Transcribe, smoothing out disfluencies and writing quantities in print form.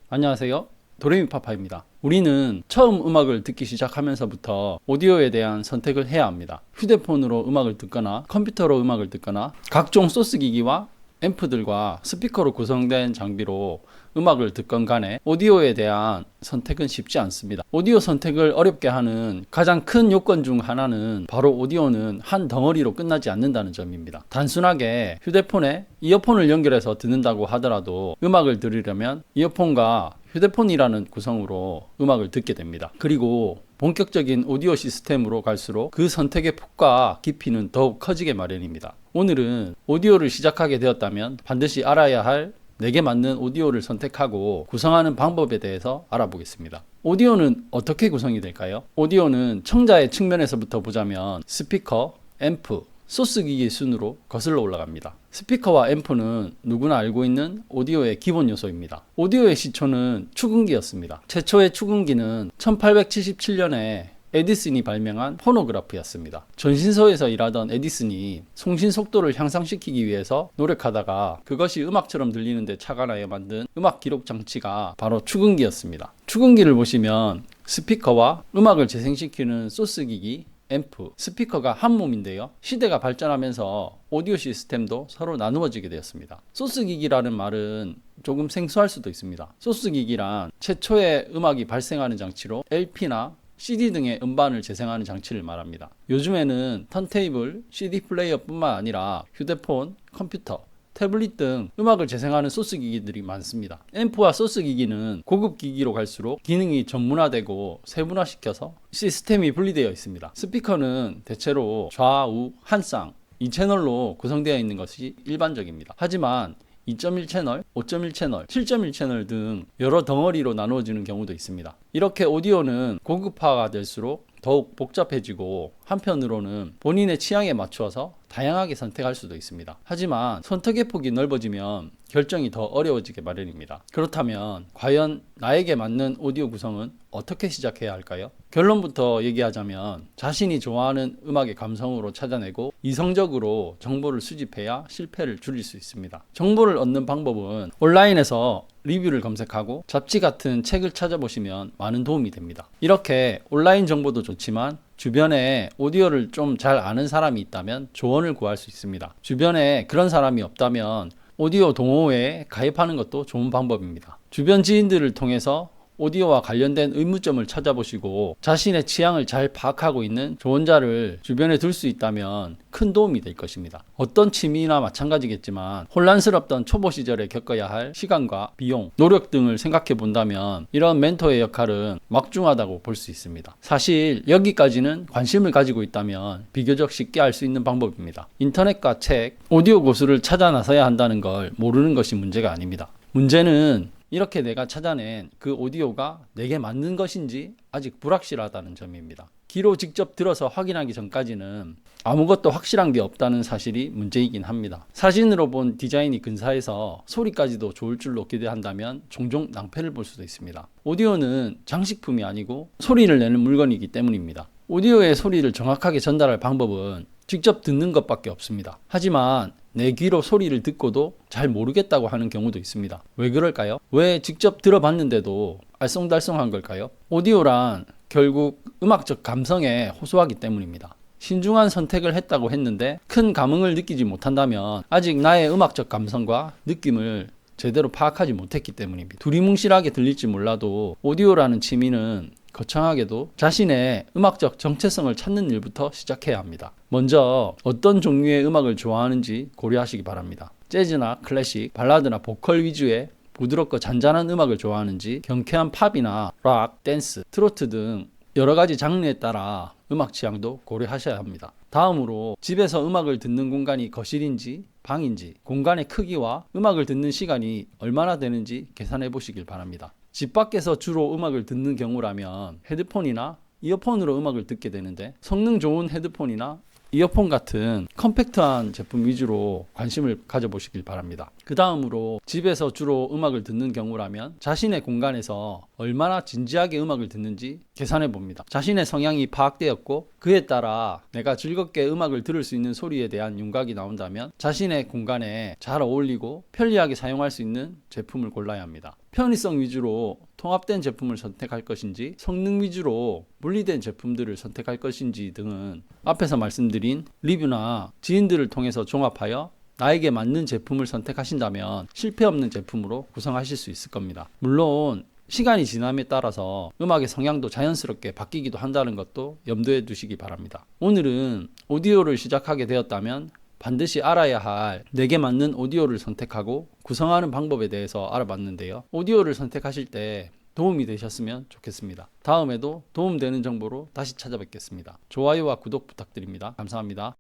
안녕하세요. 도레미파파입니다. 우리는 처음 음악을 듣기 시작하면서부터 오디오에 대한 선택을 해야 합니다. 휴대폰으로 음악을 듣거나 컴퓨터로 음악을 듣거나 각종 소스 기기와 앰프들과 스피커로 구성된 장비로 음악을 듣건 간에 오디오에 대한 선택은 쉽지 않습니다. 오디오 선택을 어렵게 하는 가장 큰 요건 중 하나는 바로 오디오는 한 덩어리로 끝나지 않는다는 점입니다. 단순하게 휴대폰에 이어폰을 연결해서 듣는다고 하더라도 음악을 들으려면 이어폰과 휴대폰이라는 구성으로 음악을 듣게 됩니다. 그리고 본격적인 오디오 시스템으로 갈수록 그 선택의 폭과 깊이는 더욱 커지게 마련입니다. 오늘은 오디오를 시작하게 되었다면 반드시 알아야 할 내게 맞는 오디오를 선택하고 구성하는 방법에 대해서 알아보겠습니다. 오디오는 어떻게 구성이 될까요? 오디오는 청자의 측면에서부터 보자면 스피커, 앰프, 소스 기기 순으로 거슬러 올라갑니다. 스피커와 앰프는 누구나 알고 있는 오디오의 기본 요소입니다. 오디오의 시초는 축음기였습니다. 최초의 축음기는 1877년에 에디슨이 발명한 포노그래프였습니다. 전신서에서 일하던 에디슨이 송신 속도를 향상시키기 위해서 노력하다가 그것이 음악처럼 들리는데 차가 나여 만든 음악 기록 장치가 바로 축음기였습니다. 축음기를 보시면 스피커와 음악을 재생시키는 소스기기, 앰프, 스피커가 한 몸인데요. 시대가 발전하면서 오디오 시스템도 서로 나누어지게 되었습니다. 소스기기라는 말은 조금 생소할 수도 있습니다. 소스기기란 최초의 음악이 발생하는 장치로 LP나 CD 등의 음반을 재생하는 장치를 말합니다. 요즘에는 턴테이블, CD 플레이어뿐만 아니라 휴대폰, 컴퓨터, 태블릿 등 음악을 재생하는 소스 기기들이 많습니다. 앰프와 소스 기기는 고급 기기로 갈수록 기능이 전문화되고 세분화시켜서 시스템이 분리되어 있습니다. 스피커는 대체로 좌우 한 쌍, 2채널로 구성되어 있는 것이 일반적입니다. 하지만 2.1 채널, 5.1 채널, 7.1 채널 등 여러 덩어리로 나누어지는 경우도 있습니다. 이렇게 오디오는 고급화가 될수록 더욱 복잡해지고 한편으로는 본인의 취향에 맞추어서 다양하게 선택할 수도 있습니다. 하지만 선택의 폭이 넓어지면 결정이 더 어려워지게 마련입니다. 그렇다면 과연 나에게 맞는 오디오 구성은 어떻게 시작해야 할까요? 결론부터 얘기하자면 자신이 좋아하는 음악의 감성으로 찾아내고 이성적으로 정보를 수집해야 실패를 줄일 수 있습니다. 정보를 얻는 방법은 온라인에서 리뷰를 검색하고 잡지 같은 책을 찾아보시면 많은 도움이 됩니다. 이렇게 온라인 정보도 좋지만 주변에 오디오를 좀 잘 아는 사람이 있다면 조언을 구할 수 있습니다. 주변에 그런 사람이 없다면 오디오 동호회에 가입하는 것도 좋은 방법입니다. 주변 지인들을 통해서 오디오와 관련된 의무점을 찾아보시고 자신의 취향을 잘 파악하고 있는 조언자를 주변에 둘 수 있다면 큰 도움이 될 것입니다. 어떤 취미나 마찬가지겠지만 혼란스럽던 초보 시절에 겪어야 할 시간과 비용, 노력 등을 생각해 본다면 이런 멘토의 역할은 막중하다고 볼 수 있습니다. 사실 여기까지는 관심을 가지고 있다면 비교적 쉽게 알 수 있는 방법입니다. 인터넷과 책, 오디오 고수를 찾아 나서야 한다는 걸 모르는 것이 문제가 아닙니다. 문제는 이렇게 내가 찾아낸 그 오디오가 내게 맞는 것인지 아직 불확실하다는 점입니다. 귀로 직접 들어서 확인하기 전까지는 아무것도 확실한 게 없다는 사실이 문제이긴 합니다. 사진으로 본 디자인이 근사해서 소리까지도 좋을 줄로 기대한다면 종종 낭패를 볼 수도 있습니다. 오디오는 장식품이 아니고 소리를 내는 물건이기 때문입니다. 오디오의 소리를 정확하게 전달할 방법은 직접 듣는 것밖에 없습니다. 하지만 내 귀로 소리를 듣고도 잘 모르겠다고 하는 경우도 있습니다. 왜 그럴까요? 왜 직접 들어봤는데도 알쏭달쏭한 걸까요? 오디오란 결국 음악적 감성에 호소하기 때문입니다. 신중한 선택을 했다고 했는데 큰 감흥을 느끼지 못한다면 아직 나의 음악적 감성과 느낌을 제대로 파악하지 못했기 때문입니다. 두리뭉실하게 들릴지 몰라도 오디오라는 취미는 거창하게도 자신의 음악적 정체성을 찾는 일부터 시작해야 합니다. 먼저 어떤 종류의 음악을 좋아하는지 고려하시기 바랍니다. 재즈나 클래식, 발라드나 보컬 위주의 부드럽고 잔잔한 음악을 좋아하는지, 경쾌한 팝이나 락, 댄스, 트로트 등 여러 가지 장르에 따라 음악 취향도 고려하셔야 합니다. 다음으로 집에서 음악을 듣는 공간이 거실인지 방인지, 공간의 크기와 음악을 듣는 시간이 얼마나 되는지 계산해 보시길 바랍니다. 집 밖에서 주로 음악을 듣는 경우라면 헤드폰이나 이어폰으로 음악을 듣게 되는데 성능 좋은 헤드폰이나 이어폰 같은 컴팩트한 제품 위주로 관심을 가져보시길 바랍니다. 그 다음으로 집에서 주로 음악을 듣는 경우라면 자신의 공간에서 얼마나 진지하게 음악을 듣는지 계산해 봅니다. 자신의 성향이 파악되었고 그에 따라 내가 즐겁게 음악을 들을 수 있는 소리에 대한 윤곽이 나온다면 자신의 공간에 잘 어울리고 편리하게 사용할 수 있는 제품을 골라야 합니다. 편의성 위주로 통합된 제품을 선택할 것인지 성능 위주로 분리된 제품들을 선택할 것인지 등은 앞에서 말씀드린 리뷰나 지인들을 통해서 종합하여 나에게 맞는 제품을 선택하신다면 실패 없는 제품으로 구성하실 수 있을 겁니다. 물론 시간이 지남에 따라서 음악의 성향도 자연스럽게 바뀌기도 한다는 것도 염두에 두시기 바랍니다. 오늘은 오디오를 시작하게 되었다면 반드시 알아야 할 내게 맞는 오디오를 선택하고 구성하는 방법에 대해서 알아봤는데요. 오디오를 선택하실 때 도움이 되셨으면 좋겠습니다. 다음에도 도움되는 정보로 다시 찾아뵙겠습니다. 좋아요와 구독 부탁드립니다. 감사합니다.